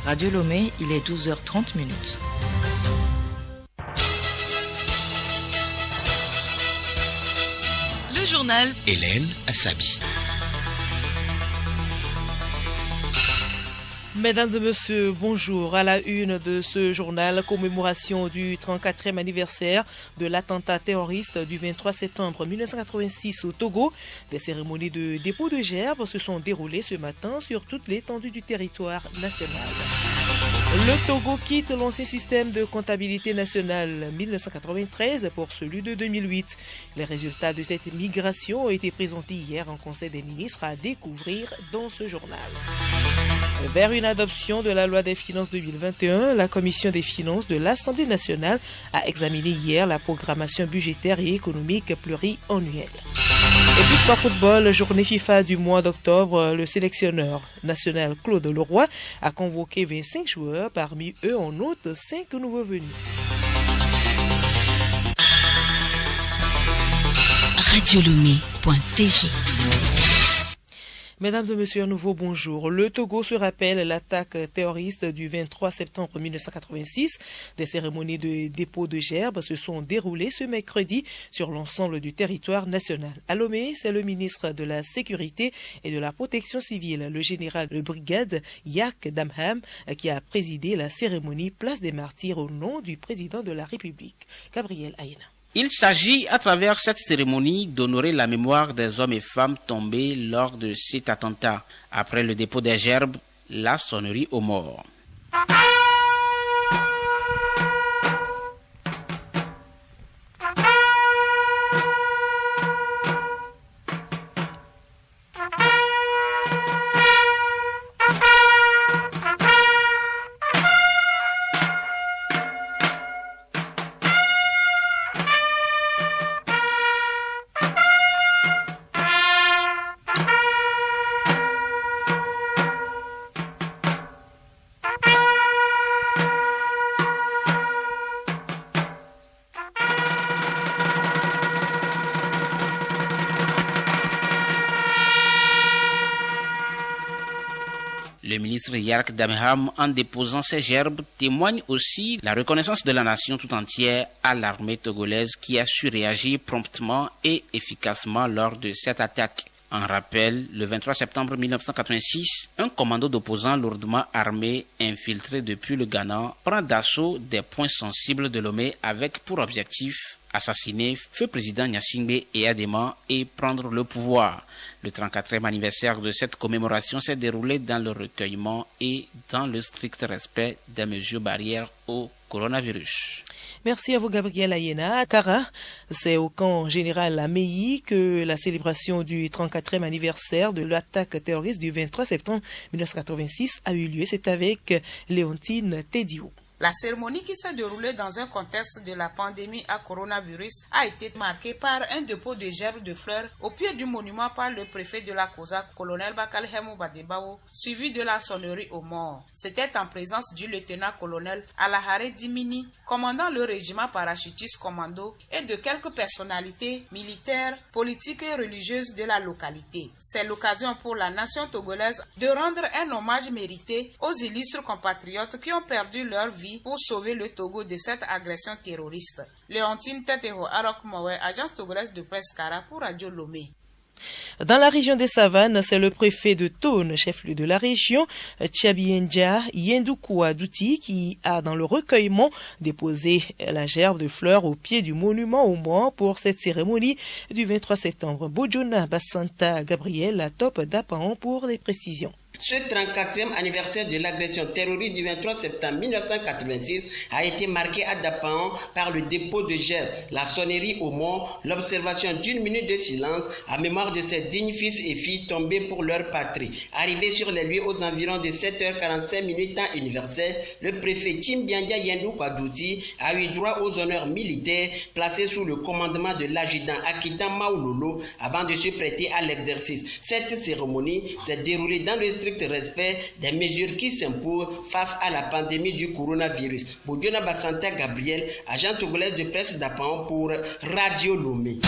Radio Lomé, il est 12h30 minutes. Le journal Hélène Assabi. Mesdames et messieurs, bonjour. À la une de ce journal, commémoration du 34e anniversaire de l'attentat terroriste du 23 septembre 1986 au Togo. Des cérémonies de dépôt de gerbes se sont déroulées ce matin sur toute l'étendue du territoire national. Le Togo quitte l'ancien système de comptabilité nationale 1993 pour celui de 2008. Les résultats de cette migration ont été présentés hier en Conseil des ministres à découvrir dans ce journal. Vers une adoption de la loi des finances 2021, la Commission des finances de l'Assemblée nationale a examiné hier la programmation budgétaire et économique pluriannuelle. Et puis sport football, journée FIFA du mois d'octobre, le sélectionneur national Claude Leroy a convoqué 25 joueurs, parmi eux on note 5 nouveaux venus. Radiolomé.tg. Mesdames et messieurs, un nouveau bonjour. Le Togo se rappelle l'attaque terroriste du 23 septembre 1986. Des cérémonies de dépôt de gerbes se sont déroulées ce mercredi sur l'ensemble du territoire national. À Lomé, c'est le ministre de la Sécurité et de la Protection civile, le général de brigade Yak Damham, qui a présidé la cérémonie Place des Martyrs au nom du président de la République, Gabriel Ayena. Il s'agit, à travers cette cérémonie, d'honorer la mémoire des hommes et femmes tombés lors de cet attentat. Après le dépôt des gerbes, la sonnerie aux morts. Le ministre Yak Damham, en déposant ces gerbes, témoigne aussi la reconnaissance de la nation tout entière à l'armée togolaise qui a su réagir promptement et efficacement lors de cette attaque. En rappel, le 23 septembre 1986, un commando d'opposants lourdement armé, infiltré depuis le Ghana, prend d'assaut des points sensibles de Lomé avec pour objectif assassiner feu président Gnassingbé et Adema et prendre le pouvoir. Le 34e anniversaire de cette commémoration s'est déroulé dans le recueillement et dans le strict respect des mesures barrières au coronavirus. Merci à vous, Gabriel Ayena. À Kara, c'est au camp général Ameyi que la célébration du 34e anniversaire de l'attaque terroriste du 23 septembre 1986 a eu lieu. C'est avec Léontine Tédio. La cérémonie qui s'est déroulée dans un contexte de la pandémie à coronavirus a été marquée par un dépôt de gerbes de fleurs au pied du monument par le préfet de la COSAC, colonel Bakal Hemou Badebao, suivi de la sonnerie aux morts. C'était en présence du lieutenant-colonel Alahare Dimini, commandant le régiment parachutiste commando, et de quelques personnalités militaires, politiques et religieuses de la localité. C'est l'occasion pour la nation togolaise de rendre un hommage mérité aux illustres compatriotes qui ont perdu leur vie pour sauver le Togo de cette agression terroriste. Léontine Teteho Arok Mowe, agence togolaise de presse Kara pour Radio Lomé. Dans la région des Savanes, c'est le préfet de Tone, chef-lieu de la région, Tchabienja Yendoukoua Douti, qui a dans le recueillement déposé la gerbe de fleurs au pied du monument aux morts pour cette cérémonie du 23 septembre. Bojona Bassanta Gabriel, la top d'Apaon pour des précisions. Ce 34e anniversaire de l'agression terroriste du 23 septembre 1986 a été marqué à Dapaon par le dépôt de gerbes, la sonnerie aux morts, l'observation d'une minute de silence à mémoire de ces dignes fils et filles tombés pour leur patrie. Arrivé sur les lieux aux environs de 7h45 temps universel, le préfet Tchimbiandia Yendou Kwadouti a eu droit aux honneurs militaires placés sous le commandement de l'adjudant Akitan Maoulolo avant de se prêter à l'exercice. Cette cérémonie s'est déroulée dans le strict respect des mesures qui s'imposent face à la pandémie du coronavirus. Bojona Bassanta Gabriel, agent togolais de presse d'Apaon pour Radio Lomé.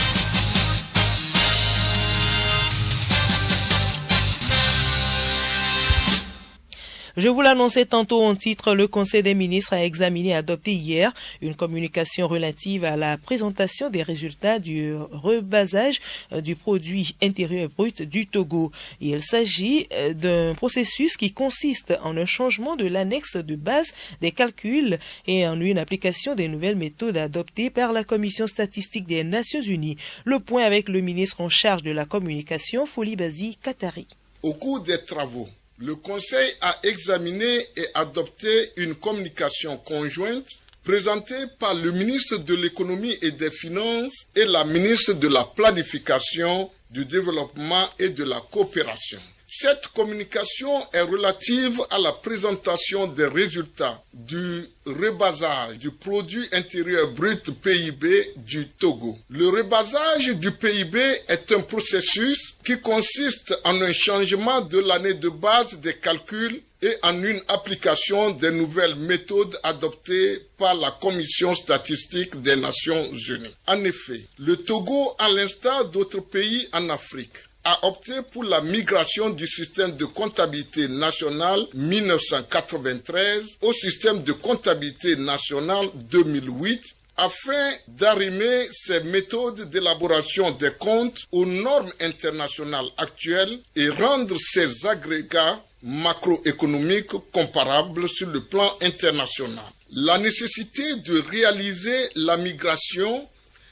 Je vous l'annonçais tantôt en titre, le Conseil des ministres a examiné et adopté hier une communication relative à la présentation des résultats du rebasage du produit intérieur brut du Togo. Et il s'agit d'un processus qui consiste en un changement de l'annexe de base des calculs et en une application des nouvelles méthodes adoptées par la Commission statistique des Nations Unies. Le point avec le ministre en charge de la communication, Folibazi Katari. Au cours des travaux, le Conseil a examiné et adopté une communication conjointe présentée par le ministre de l'Économie et des Finances et la ministre de la Planification, du Développement et de la Coopération. Cette communication est relative à la présentation des résultats du rebasage du produit intérieur brut PIB du Togo. Le rebasage du PIB est un processus qui consiste en un changement de l'année de base des calculs et en une application des nouvelles méthodes adoptées par la Commission statistique des Nations Unies. En effet, le Togo, à l'instar d'autres pays en Afrique, a opté pour la migration du système de comptabilité nationale 1993 au système de comptabilité nationale 2008 afin d'arrimer ces méthodes d'élaboration des comptes aux normes internationales actuelles et rendre ces agrégats macroéconomiques comparables sur le plan international. La nécessité de réaliser la migration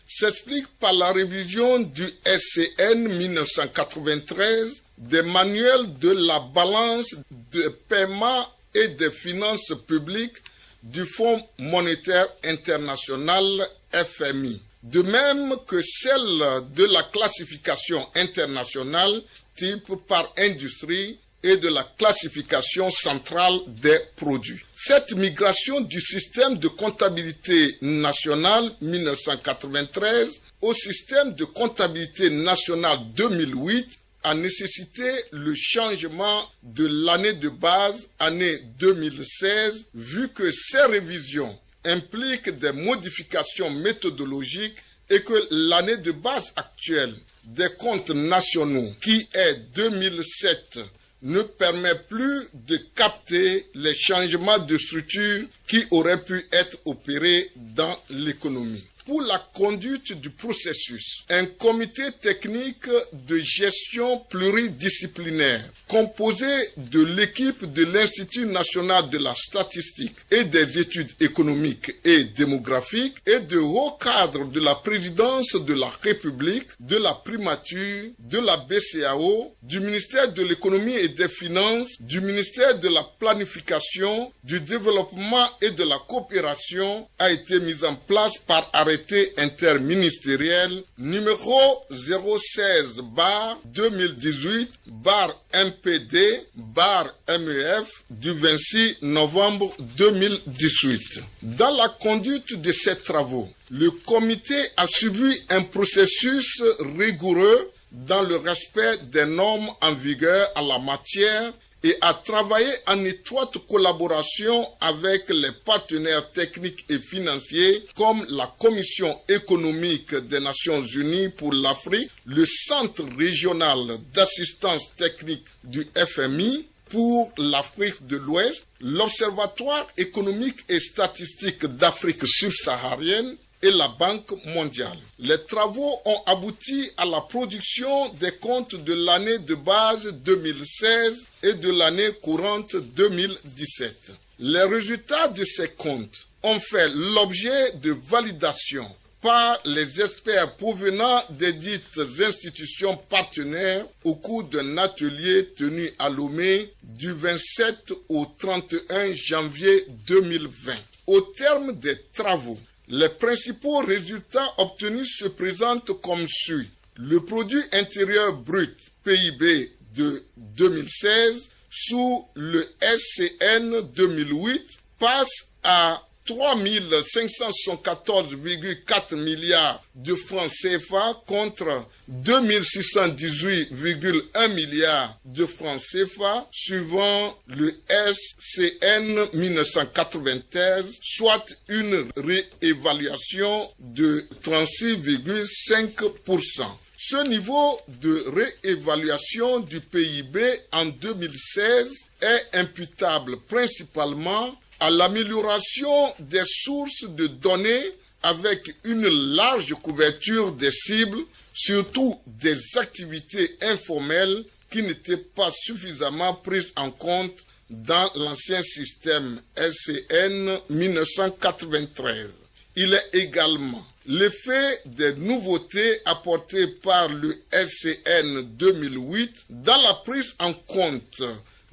s'explique par la révision du SCN 1993 des manuels de la balance de paiement et des finances publiques du Fonds monétaire international FMI, de même que celle de la classification internationale type par industrie et de la classification centrale des produits. Cette migration du système de comptabilité nationale 1993 au système de comptabilité nationale 2008 a nécessité le changement de l'année de base, année 2016, vu que ces révisions impliquent des modifications méthodologiques et que l'année de base actuelle des comptes nationaux, qui est 2007, ne permet plus de capter les changements de structure qui auraient pu être opérés dans l'économie. Pour la conduite du processus, un comité technique de gestion pluridisciplinaire composé de l'équipe de l'Institut national de la statistique et des études économiques et démographiques et de hauts cadres de la présidence de la République, de la primature, de la BCAO, du ministère de l'économie et des finances, du ministère de la planification, du développement et de la coopération a été mise en place par arrêté interministériel numéro 016/2018/MPD/MEF du 26 novembre 2018. Dans la conduite de ces travaux, le comité a suivi un processus rigoureux dans le respect des normes en vigueur en la matière et a travaillé en étroite collaboration avec les partenaires techniques et financiers comme la Commission économique des Nations Unies pour l'Afrique, le Centre régional d'assistance technique du FMI pour l'Afrique de l'Ouest, l'Observatoire économique et statistique d'Afrique subsaharienne et la Banque mondiale. Les travaux ont abouti à la production des comptes de l'année de base 2016 et de l'année courante 2017. Les résultats de ces comptes ont fait l'objet de validation par les experts provenant des dites institutions partenaires au cours d'un atelier tenu à Lomé du 27 au 31 janvier 2020. Au terme des travaux, les principaux résultats obtenus se présentent comme suit. Le produit intérieur brut PIB de 2016 sous le SCN 2008 passe à 3 574,4 milliards de francs CFA contre 2 618,1 milliards de francs CFA suivant le SCN 1993, soit une réévaluation de 36,5%. Ce niveau de réévaluation du PIB en 2016 est imputable principalement à l'amélioration des sources de données avec une large couverture des cibles, surtout des activités informelles qui n'étaient pas suffisamment prises en compte dans l'ancien système LCN 1993. Il est également l'effet des nouveautés apportées par le LCN 2008 dans la prise en compte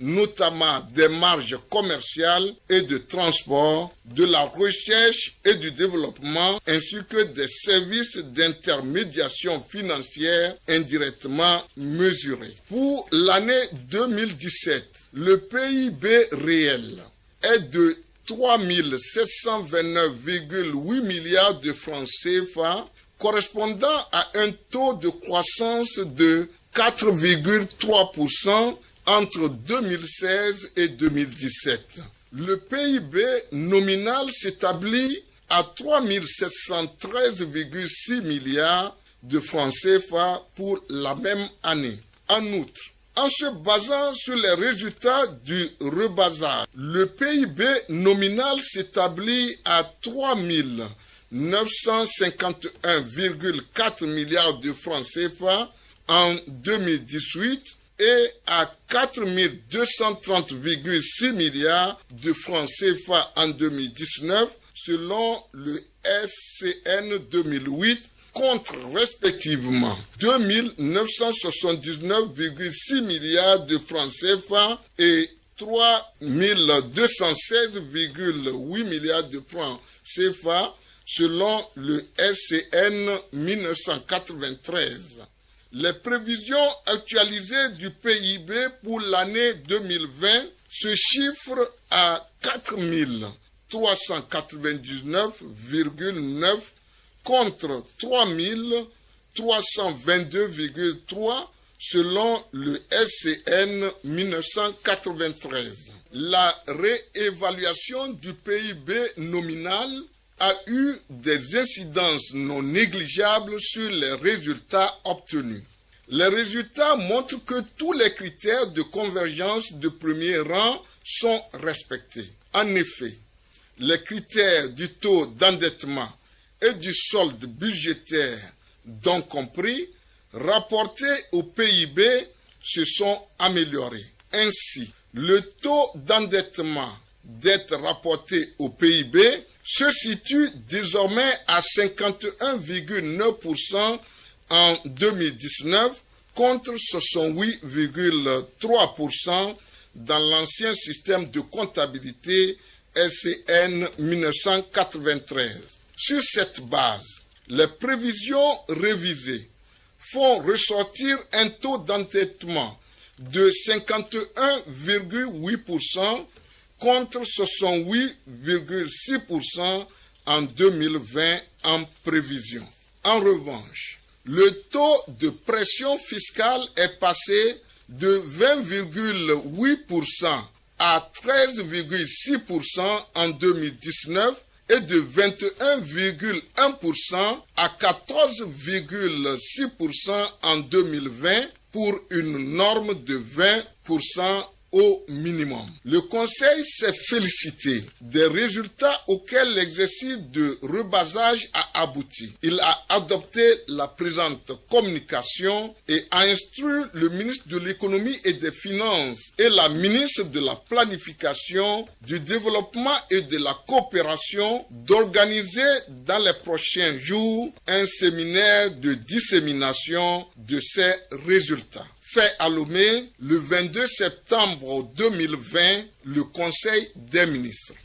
notamment des marges commerciales et de transport, de la recherche et du développement, ainsi que des services d'intermédiation financière indirectement mesurés. Pour l'année 2017, le PIB réel est de 3 729,8 milliards de francs CFA, correspondant à un taux de croissance de 4,3% entre 2016 et 2017. Le PIB nominal s'établit à 3 713,6 milliards de francs CFA pour la même année. En outre, en se basant sur les résultats du rebasage, le PIB nominal s'établit à 3 951,4 milliards de francs CFA en 2018 et à 4 230,6 milliards de francs CFA en 2019 selon le SCN 2008 contre respectivement 2 979,6 milliards de francs CFA et 3 216,8 milliards de francs CFA selon le SCN 1993. Les prévisions actualisées du PIB pour l'année 2020 se chiffrent à 4 399,9 contre 3 322,3 selon le SCN 1993. La réévaluation du PIB nominal a eu des incidences non négligeables sur les résultats obtenus. Les résultats montrent que tous les critères de convergence de premier rang sont respectés. En effet, les critères du taux d'endettement et du solde budgétaire, donc compris, rapportés au PIB, se sont améliorés. Ainsi, le taux d'endettement dette rapporté au PIB se situe désormais à 51,9% en 2019 contre 68,3% dans l'ancien système de comptabilité SCN 1993. Sur cette base, les prévisions révisées font ressortir un taux d'endettement de 51,8% contre 68,6% en 2020 en prévision. En revanche, le taux de pression fiscale est passé de 20,8% à 13,6% en 2019 et de 21,1% à 14,6% en 2020 pour une norme de 20% au minimum. Le Conseil s'est félicité des résultats auxquels l'exercice de rebasage a abouti. Il a adopté la présente communication et a instruit le ministre de l'Économie et des Finances et la ministre de la Planification, du Développement et de la Coopération d'organiser dans les prochains jours un séminaire de dissémination de ces résultats. Fait à Lomé, le 22 septembre 2020, le Conseil des ministres.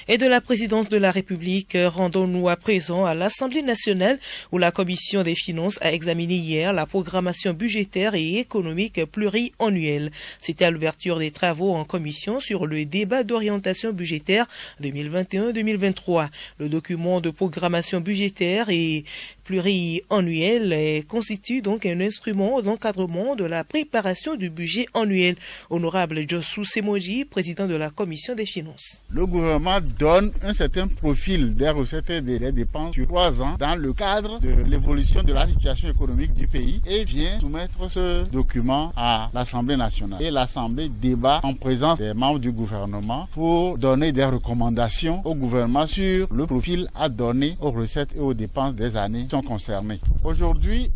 Et de la présidence de la République, rendons-nous à présent à l'Assemblée nationale où la Commission des finances a examiné hier la programmation budgétaire et économique pluriannuelle. C'était à l'ouverture des travaux en commission sur le débat d'orientation budgétaire 2021-2023. Le document de programmation budgétaire et pluriannuel constitue donc un instrument d'encadrement de la préparation du budget annuel. Honorable Jossou Semoji, président de la Commission des finances. Le gouvernement donne un certain profil des recettes et des dépenses sur 3 ans dans le cadre de l'évolution de la situation économique du pays et vient soumettre ce document à l'Assemblée nationale. Et l'Assemblée débat en présence des membres du gouvernement pour donner des recommandations au gouvernement sur le profil à donner aux recettes et aux dépenses des années qui sont concernées. Aujourd'hui,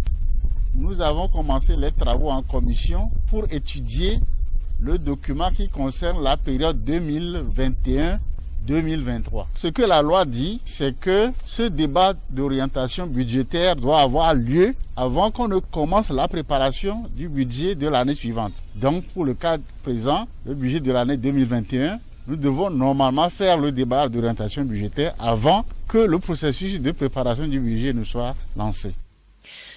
nous avons commencé les travaux en commission pour étudier le document qui concerne la période 2021-2023. Ce que la loi dit, c'est que ce débat d'orientation budgétaire doit avoir lieu avant qu'on ne commence la préparation du budget de l'année suivante. Donc, pour le cas présent, le budget de l'année 2021, nous devons normalement faire le débat d'orientation budgétaire avant que le processus de préparation du budget ne soit lancé.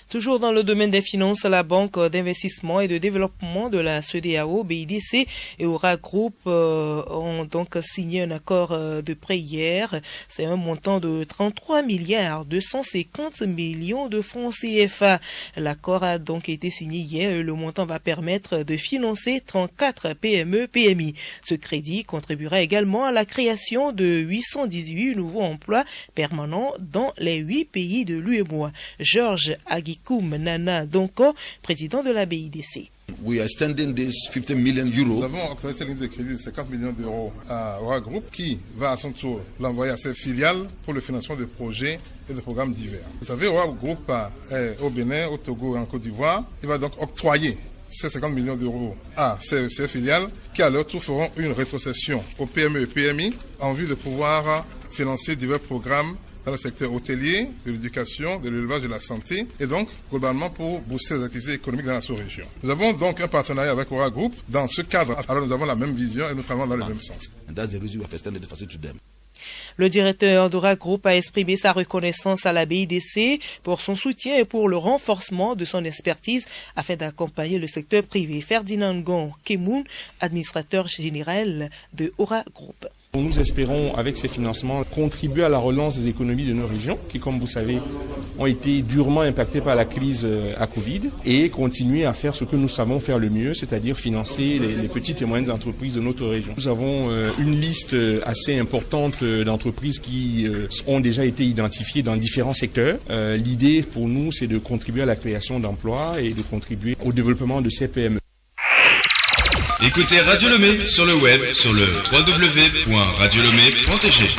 Toujours dans le domaine des finances, la Banque d'investissement et de développement de la CEDEAO, BIDC et Aura Group ont donc signé un accord de prêt hier. C'est un montant de 33 milliards 250 millions de francs CFA. L'accord a donc été signé hier et le montant va permettre de financer 34 PME-PMI. Ce crédit contribuera également à la création de 818 nouveaux emplois permanents dans les 8 pays de l'UEMOA. Georges Agui Nana Donko, président de la BIDC. We are extending this 50 million euros. Nous avons octroyé cette ligne de crédit de 50 millions d'euros à Aura Group qui va à son tour l'envoyer à ses filiales pour le financement de projets et de programmes divers. Vous savez, Aura Group est au Bénin, au Togo et en Côte d'Ivoire. Il va donc octroyer ces 50 millions d'euros à ses filiales qui à leur tour feront une rétrocession aux PME et PMI en vue de pouvoir financer divers programmes dans le secteur hôtelier, de l'éducation, de l'élevage, de la santé, et donc globalement pour booster les activités économiques dans la sous-région. Nous avons donc un partenariat avec Aura Group dans ce cadre. Alors nous avons la même vision et nous travaillons dans le même sens. Le directeur d'Aura Group a exprimé sa reconnaissance à la BIDC pour son soutien et pour le renforcement de son expertise afin d'accompagner le secteur privé. Ferdinand Gon Kemoun, administrateur général de Aura Group. Nous espérons, avec ces financements, contribuer à la relance des économies de nos régions, qui, comme vous savez, ont été durement impactées par la crise à Covid, et continuer à faire ce que nous savons faire le mieux, c'est-à-dire financer les petites et moyennes entreprises de notre région. Nous avons une liste assez importante d'entreprises qui ont déjà été identifiées dans différents secteurs. L'idée pour nous, c'est de contribuer à la création d'emplois et de contribuer au développement de ces PME. Écoutez Radio Lomé sur le web sur le www.radiolomé.tg.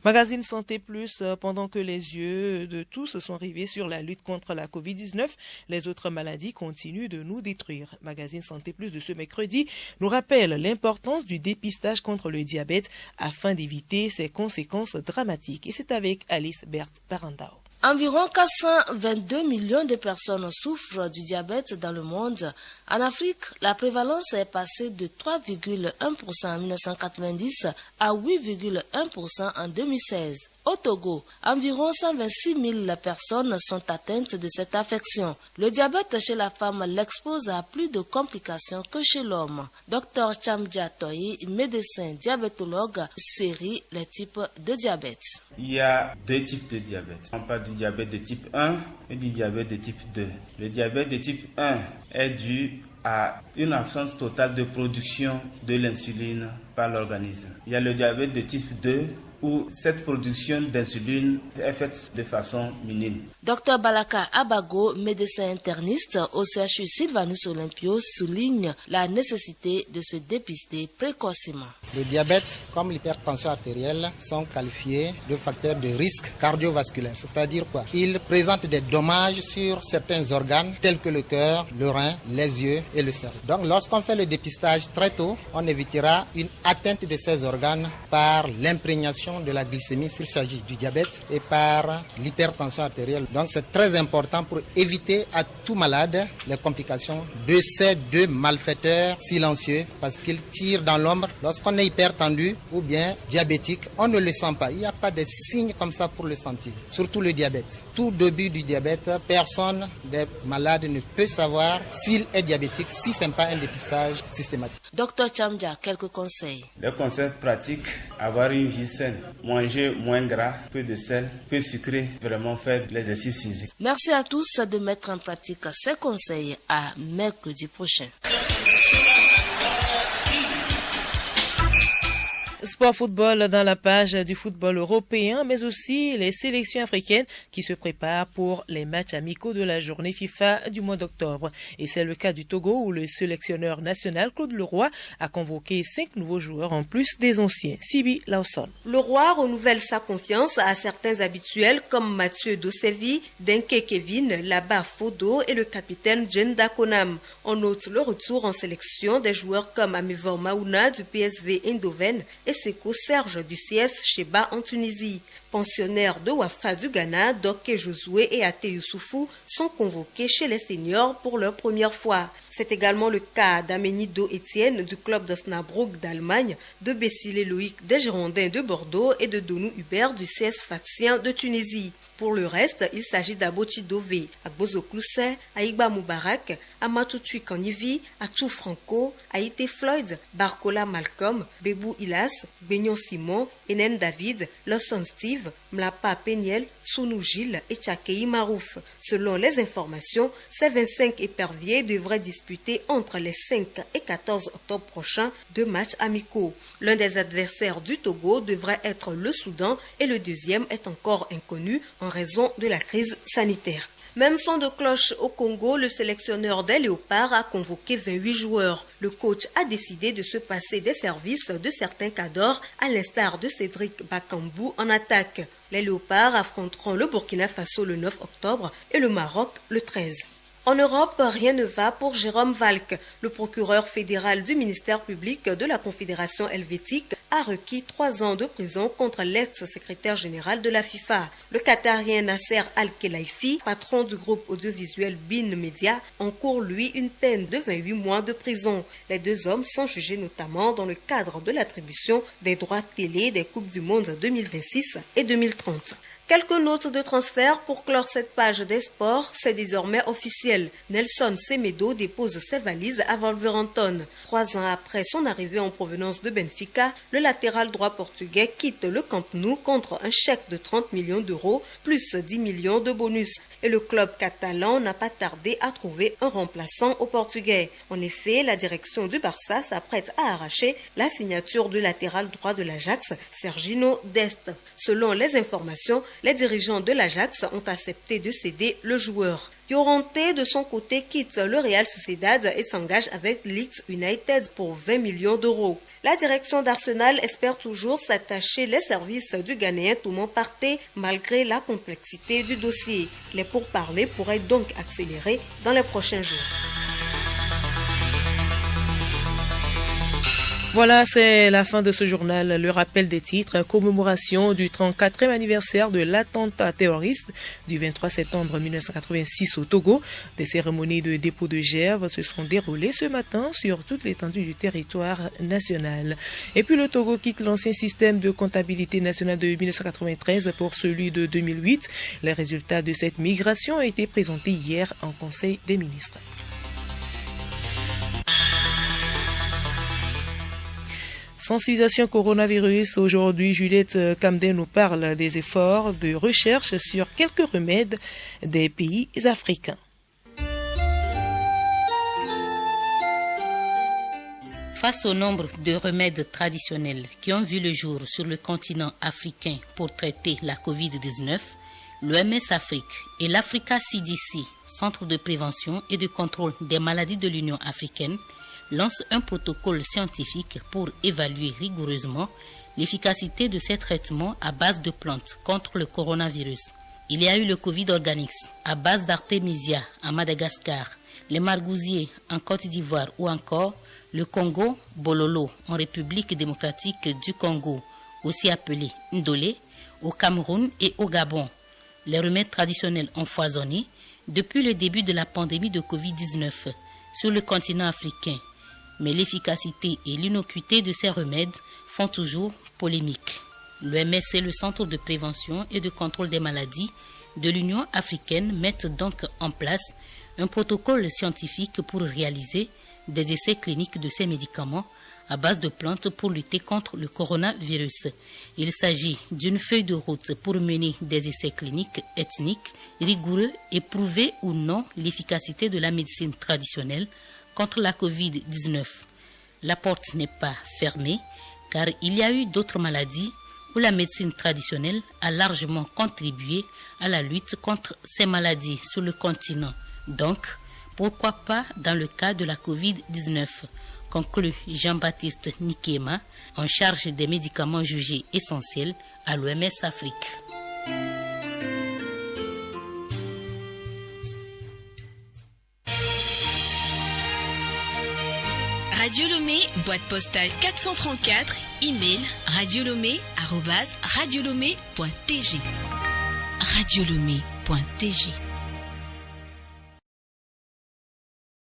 Magazine Santé Plus, pendant que les yeux de tous sont rivés sur la lutte contre la Covid-19, les autres maladies continuent de nous détruire. Magazine Santé Plus de ce mercredi nous rappelle l'importance du dépistage contre le diabète afin d'éviter ses conséquences dramatiques. Et c'est avec Alice Berthe Parandao. Environ 422 millions de personnes souffrent du diabète dans le monde. En Afrique, la prévalence est passée de 3,1% en 1990 à 8,1% en 2016. Au Togo, environ 126 000 personnes sont atteintes de cette affection. Le diabète chez la femme l'expose à plus de complications que chez l'homme. Dr Chamdja Toyi, médecin diabétologue, série les types de diabète. Il y a 2 types de diabète. On parle du diabète de type 1 et du diabète de type 2. Le diabète de type 1 est dû à une absence totale de production de l'insuline par l'organisme. Il y a le diabète de type 2 où cette production d'insuline est faite de façon minime. Dr Balaka Abago, médecin interniste au CHU Sylvanus Olympio, souligne la nécessité de se dépister précocement. Le diabète, comme l'hypertension artérielle, sont qualifiés de facteurs de risque cardiovasculaire. C'est-à-dire quoi? Ils présentent des dommages sur certains organes tels que le cœur, le rein, les yeux et le cerveau. Donc lorsqu'on fait le dépistage très tôt, on évitera une atteinte de ces organes par l'imprégnation de la glycémie s'il s'agit du diabète et par l'hypertension artérielle. Donc c'est très important pour éviter à tout malade les complications de ces 2 malfaiteurs silencieux parce qu'ils tirent dans l'ombre. Lorsqu'on est hypertendu ou bien diabétique, on ne le sent pas. Il n'y a pas de signes comme ça pour le sentir. Surtout le diabète. Tout début du diabète, personne des malades ne peut savoir s'il est diabétique si ce n'est pas un dépistage systématique. Docteur Chamdja, quelques conseils. conseils. Les conseils pratiques, avoir une vie saine, manger moins gras, peu de sel, peu sucré, vraiment faire l'exercice physique. Merci à tous de mettre en pratique ces conseils. À mercredi prochain. Sport football dans la page du football européen, mais aussi les sélections africaines qui se préparent pour les matchs amicaux de la journée FIFA du mois d'octobre. Et c'est le cas du Togo où le sélectionneur national Claude Leroy a convoqué 5 nouveaux joueurs en plus des anciens. Sibi Lawson. Leroy renouvelle sa confiance à certains habituels comme Mathieu Dosevi, Denke Kevin, Laba Fodo et le capitaine Jen Dakonam. On note le retour en sélection des joueurs comme Amivor Maouna du PSV Eindhoven et Seko Serge du CS Sheba en Tunisie. Pensionnaires de Wafa du Ghana, Doke Josué et Ate Youssoufou sont convoqués chez les seniors pour leur première fois. C'est également le cas d'Amenido Etienne du club d'Osnabrück d'Allemagne, de Bessile Loïc des Girondins de Bordeaux et de Donou Hubert du CS Sfaxien de Tunisie. Pour le reste, il s'agit d'Abochi Dové, Agbozo Kloussé, Aïgba Moubarak, Amatoutoui Kanivi, Atou Franco, Haïté Floyd, Barcola Malcolm, Bebou Ilas, Beignon Simon, Enen David, Lawson Steve, Mlapa Peniel, Sounou Gilles et Tchakei Marouf. Selon les informations, ces 25 éperviers devraient disputer entre les 5 et 14 octobre prochains 2 matchs amicaux. L'un des adversaires du Togo devrait être le Soudan et le deuxième est encore inconnu en raison de la crise sanitaire. Même son de cloche au Congo, le sélectionneur des Léopards a convoqué 28 joueurs. Le coach a décidé de se passer des services de certains cadors, à l'instar de Cédric Bakambou en attaque. Les Léopards affronteront le Burkina Faso le 9 octobre et le Maroc le 13. En Europe, rien ne va pour Jérôme Valk. Le procureur fédéral du ministère public de la Confédération helvétique a requis 3 ans de prison contre l'ex-secrétaire général de la FIFA. Le Qatarien Nasser Al-Khelaifi, patron du groupe audiovisuel BIN Media, encourt lui une peine de 28 mois de prison. Les 2 hommes sont jugés notamment dans le cadre de l'attribution des droits télé des Coupes du Monde 2026 et 2030. Quelques notes de transfert pour clore cette page des sports, c'est désormais officiel. Nelson Semedo dépose ses valises à Wolverhampton. 3 ans après son arrivée en provenance de Benfica, le latéral droit portugais quitte le Camp Nou contre un chèque de 30 millions d'euros plus 10 millions de bonus. Et le club catalan n'a pas tardé à trouver un remplaçant au Portugais. En effet, la direction du Barça s'apprête à arracher la signature du latéral droit de l'Ajax, Sergino Dest. Selon les informations, les dirigeants de l'Ajax ont accepté de céder le joueur. Llorente, de son côté, quitte le Real Sociedad et s'engage avec Leeds United pour 20 millions d'euros. La direction d'Arsenal espère toujours s'attacher les services du Ghanéen Toumon Partey malgré la complexité du dossier. Les pourparlers pourraient donc accélérer dans les prochains jours. Voilà, c'est la fin de ce journal. Le rappel des titres, commémoration du 34e anniversaire de l'attentat terroriste du 23 septembre 1986 au Togo. Des cérémonies de dépôt de gerbes se sont déroulées ce matin sur toute l'étendue du territoire national. Et puis le Togo quitte l'ancien système de comptabilité nationale de 1993 pour celui de 2008. Les résultats de cette migration ont été présentés hier en Conseil des ministres. Sensibilisation coronavirus. Aujourd'hui, Juliette Camden nous parle des efforts de recherche sur quelques remèdes des pays africains. Face au nombre de remèdes traditionnels qui ont vu le jour sur le continent africain pour traiter la COVID-19, l'OMS Afrique et l'Africa CDC, Centre de prévention et de contrôle des maladies de l'Union africaine, lance un protocole scientifique pour évaluer rigoureusement l'efficacité de ces traitements à base de plantes contre le coronavirus. Il y a eu le Covid Organics à base d'Artemisia à Madagascar, les margousiers en Côte d'Ivoire ou encore le Congo Bololo en République démocratique du Congo, aussi appelé Ndolé, au Cameroun et au Gabon. Les remèdes traditionnels ont foisonné depuis le début de la pandémie de Covid-19 sur le continent africain. Mais l'efficacité et l'innocuité de ces remèdes font toujours polémique. L'OMS et le Centre de prévention et de contrôle des maladies de l'Union africaine mettent donc en place un protocole scientifique pour réaliser des essais cliniques de ces médicaments à base de plantes pour lutter contre le coronavirus. Il s'agit d'une feuille de route pour mener des essais cliniques ethniques rigoureux et prouver ou non l'efficacité de la médecine traditionnelle contre la Covid-19. La porte n'est pas fermée car il y a eu d'autres maladies où la médecine traditionnelle a largement contribué à la lutte contre ces maladies sur le continent. Donc, pourquoi pas dans le cas de la Covid-19, conclut Jean-Baptiste Nikema, en charge des médicaments jugés essentiels à l'OMS Afrique. Radio Lomé, boîte postale 434, email radiolomé@radiolomé.tg. radiolomé.tg